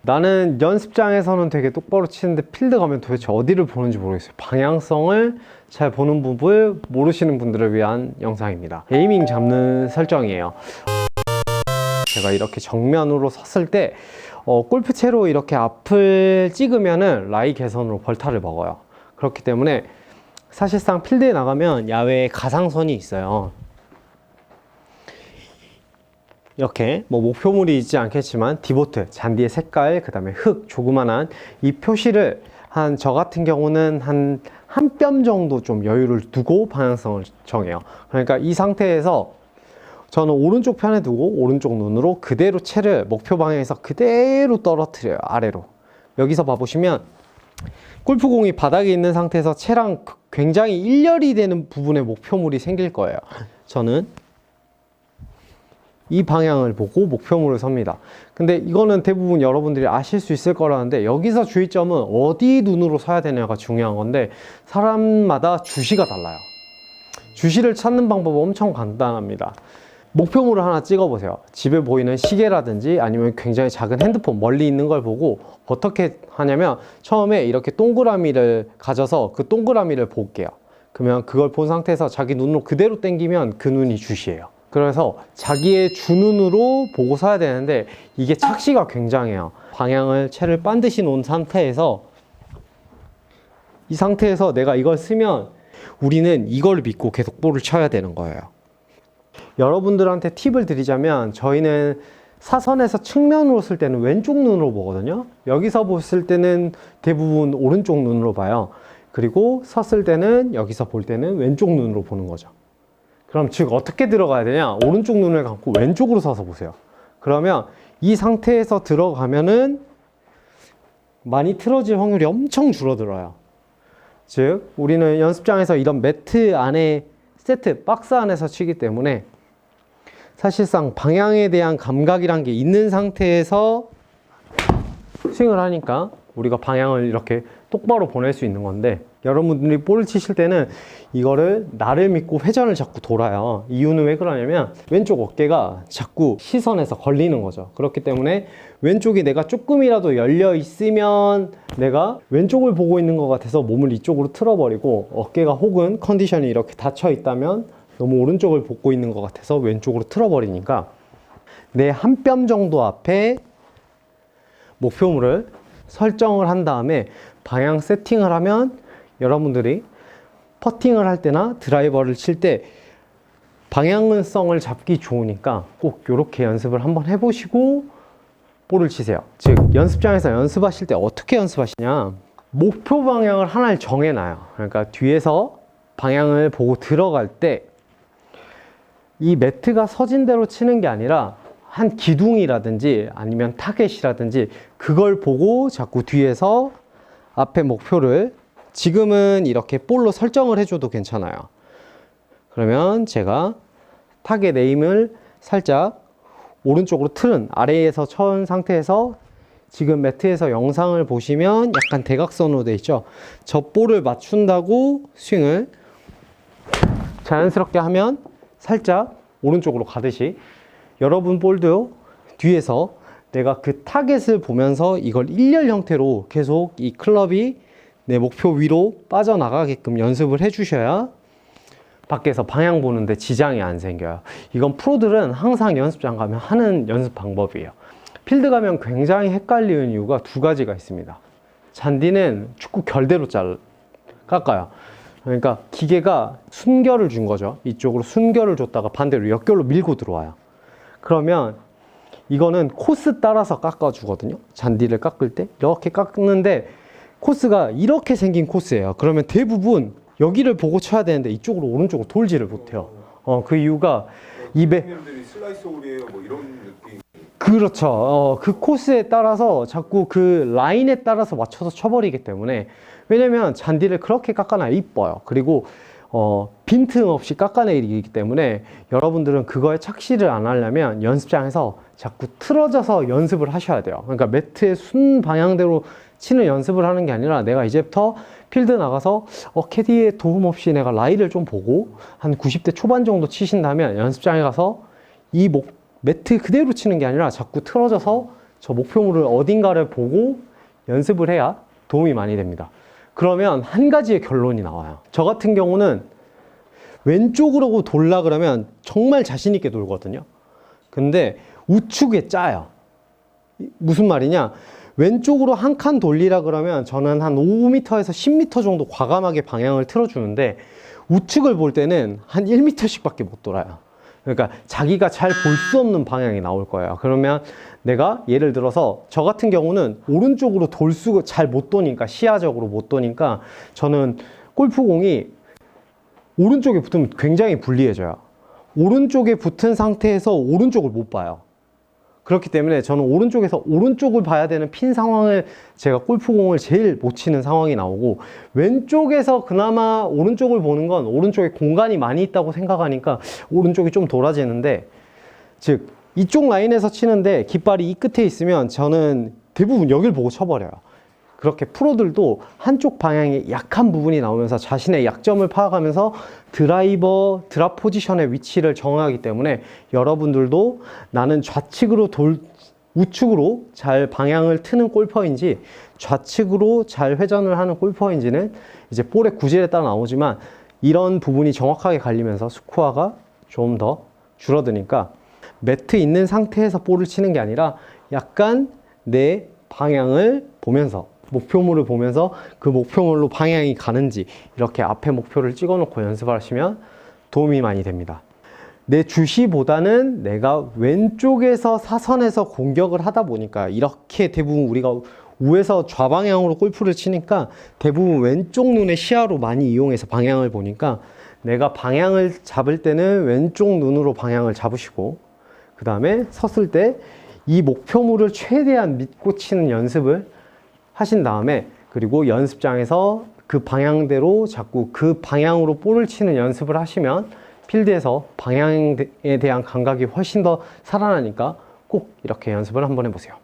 나는 연습장에서는 되게 똑바로 치는데 필드 가면 도대체 어디를 보는지 모르겠어요. 방향성을 잘 보는 법을 모르시는 분들을 위한 영상입니다. 에이밍 잡는 설정이에요. 제가 이렇게 정면으로 섰을 때 골프채로 이렇게 앞을 찍으면은 라이 개선으로 벌타를 먹어요. 그렇기 때문에 사실상 필드에 나가면 야외에 가상선이 있어요. 이렇게 뭐 목표물이 있지 않겠지만 디보트, 잔디의 색깔, 그 다음에 흙, 조그만한 이 표시를 저 같은 경우는 한 뼘 정도 좀 여유를 두고 방향성을 정해요. 그러니까 이 상태에서 저는 오른쪽 편에 두고 오른쪽 눈으로 그대로 채를 목표 방향에서 그대로 떨어뜨려요. 아래로. 여기서 봐보시면 골프공이 바닥에 있는 상태에서 채랑 굉장히 일렬이 되는 부분에 목표물이 생길 거예요. 저는 이 방향을 보고 목표물을 섭니다. 근데 이거는 대부분 여러분들이 아실 수 있을 거라는데, 여기서 주의점은 어디 눈으로 서야 되냐가 중요한 건데, 사람마다 주시가 달라요. 주시를 찾는 방법은 엄청 간단합니다. 목표물을 하나 찍어 보세요. 집에 보이는 시계라든지 아니면 굉장히 작은 핸드폰 멀리 있는 걸 보고 어떻게 하냐면, 처음에 이렇게 동그라미를 가져서 그 동그라미를 볼게요. 그러면 그걸 본 상태에서 자기 눈으로 그대로 당기면 그 눈이 주시예요. 그래서 자기의 주눈으로 보고 서야 되는데, 이게 착시가 굉장해요. 방향을 채를 반드시 놓은 상태에서, 이 상태에서 내가 이걸 쓰면 우리는 이걸 믿고 계속 볼을 쳐야 되는 거예요. 여러분들한테 팁을 드리자면, 저희는 사선에서 측면으로 쓸 때는 왼쪽 눈으로 보거든요. 여기서 봤을 때는 대부분 오른쪽 눈으로 봐요. 그리고 섰을 때는, 여기서 볼 때는 왼쪽 눈으로 보는 거죠. 그럼 즉 어떻게 들어가야 되냐? 오른쪽 눈을 감고 왼쪽으로 서서 보세요. 그러면 이 상태에서 들어가면은 많이 틀어질 확률이 엄청 줄어들어요. 즉 우리는 연습장에서 이런 매트 안에, 세트 박스 안에서 치기 때문에 사실상 방향에 대한 감각이란 게 있는 상태에서 스윙을 하니까 우리가 방향을 이렇게 똑바로 보낼 수 있는 건데, 여러분들이 볼을 치실 때는 이거를 나를 믿고 회전을 자꾸 돌아요. 이유는 왜 그러냐면, 왼쪽 어깨가 자꾸 시선에서 걸리는 거죠. 그렇기 때문에 왼쪽이 내가 조금이라도 열려 있으면 내가 왼쪽을 보고 있는 것 같아서 몸을 이쪽으로 틀어버리고, 어깨가 혹은 컨디션이 이렇게 닫혀 있다면 너무 오른쪽을 보고 있는 것 같아서 왼쪽으로 틀어버리니까, 내 한 뼘 정도 앞에 목표물을 설정을 한 다음에 방향 세팅을 하면, 여러분들이 퍼팅을 할 때나 드라이버를 칠 때 방향성을 잡기 좋으니까 꼭 이렇게 연습을 한번 해보시고 볼을 치세요. 즉 연습장에서 연습하실 때 어떻게 연습하시냐, 목표 방향을 하나를 정해놔요. 그러니까 뒤에서 방향을 보고 들어갈 때 이 매트가 서진 대로 치는 게 아니라 한 기둥이라든지 아니면 타겟이라든지 그걸 보고 자꾸 뒤에서 앞에 목표를, 지금은 이렇게 볼로 설정을 해줘도 괜찮아요. 그러면 제가 타겟 에임을 살짝 오른쪽으로 틀은 아래에서 쳐은 상태에서, 지금 매트에서 영상을 보시면 약간 대각선으로 돼 있죠. 저 볼을 맞춘다고 스윙을 자연스럽게 하면 살짝 오른쪽으로 가듯이, 여러분 볼도 뒤에서 내가 그 타겟을 보면서 이걸 일렬 형태로 계속 이 클럽이 내 목표 위로 빠져나가게끔 연습을 해주셔야 밖에서 방향 보는데 지장이 안 생겨요. 이건 프로들은 항상 연습장 가면 하는 연습 방법이에요. 필드 가면 굉장히 헷갈리는 이유가 두 가지가 있습니다. 잔디는 축구 결대로 깎아요. 그러니까 기계가 순결을 준 거죠. 이쪽으로 순결을 줬다가 반대로 역결로 밀고 들어와요. 그러면 이거는 코스 따라서 깎아주거든요. 잔디를 깎을 때 이렇게 깎는데 코스가 이렇게 생긴 코스예요. 그러면 대부분 여기를 보고 쳐야 되는데 이쪽으로 오른쪽으로 돌지를 못해요. 그 이유가 선생님들이 슬라이스 홀이에요, 뭐 이런 느낌. 그렇죠. 그 코스에 따라서 자꾸 그 라인에 따라서 맞춰서 쳐버리기 때문에, 왜냐면 잔디를 그렇게 깎아놔야 이뻐요. 그리고 빈틈없이 깎아내리기 때문에 여러분들은 그거에 착시를 안 하려면 연습장에서 자꾸 틀어져서 연습을 하셔야 돼요. 그러니까 매트의 순 방향대로 치는 연습을 하는 게 아니라, 내가 이제부터 필드 나가서 캐디의 도움 없이 내가 라이를 좀 보고 한 90대 초반 정도 치신다면, 연습장에 가서 이 매트 그대로 치는 게 아니라 자꾸 틀어져서 저 목표물을 어딘가를 보고 연습을 해야 도움이 많이 됩니다. 그러면 한 가지의 결론이 나와요. 저 같은 경우는 왼쪽으로 돌라 그러면 정말 자신 있게 돌거든요. 근데 우측에 짜요. 무슨 말이냐? 왼쪽으로 한 칸 돌리라 그러면 저는 한 5m에서 10m 정도 과감하게 방향을 틀어주는데 우측을 볼 때는 한 1m씩 밖에 못 돌아요. 그러니까 자기가 잘 볼 수 없는 방향이 나올 거예요. 그러면 내가 예를 들어서 저 같은 경우는 오른쪽으로 돌 수가 잘 못 도니까, 시야적으로 못 도니까 저는 골프공이 오른쪽에 붙으면 굉장히 불리해져요. 오른쪽에 붙은 상태에서 오른쪽을 못 봐요. 그렇기 때문에 저는 오른쪽에서 오른쪽을 봐야 되는 핀 상황을 제가 골프공을 제일 못 치는 상황이 나오고, 왼쪽에서 그나마 오른쪽을 보는 건 오른쪽에 공간이 많이 있다고 생각하니까 오른쪽이 좀 돌아지는데, 즉 이쪽 라인에서 치는데 깃발이 이 끝에 있으면 저는 대부분 여길 보고 쳐버려요. 그렇게 프로들도 한쪽 방향에 약한 부분이 나오면서 자신의 약점을 파악하면서 드랍 포지션의 위치를 정하기 때문에 여러분들도 나는 우측으로 잘 방향을 트는 골퍼인지 좌측으로 잘 회전을 하는 골퍼인지는 이제 볼의 구질에 따라 나오지만, 이런 부분이 정확하게 갈리면서 스코어가 좀 더 줄어드니까 매트 있는 상태에서 볼을 치는 게 아니라 약간 내 방향을 보면서, 목표물을 보면서 그 목표물로 방향이 가는지 이렇게 앞에 목표를 찍어 놓고 연습을 하시면 도움이 많이 됩니다. 내 주시보다는 내가 왼쪽에서 사선에서 공격을 하다 보니까, 이렇게 대부분 우리가 우에서 좌방향으로 골프를 치니까 대부분 왼쪽 눈의 시야로 많이 이용해서 방향을 보니까, 내가 방향을 잡을 때는 왼쪽 눈으로 방향을 잡으시고, 그 다음에 섰을 때 이 목표물을 최대한 믿고 치는 연습을 하신 다음에, 그리고 연습장에서 그 방향대로 자꾸 그 방향으로 볼을 치는 연습을 하시면 필드에서 방향에 대한 감각이 훨씬 더 살아나니까 꼭 이렇게 연습을 한번 해보세요.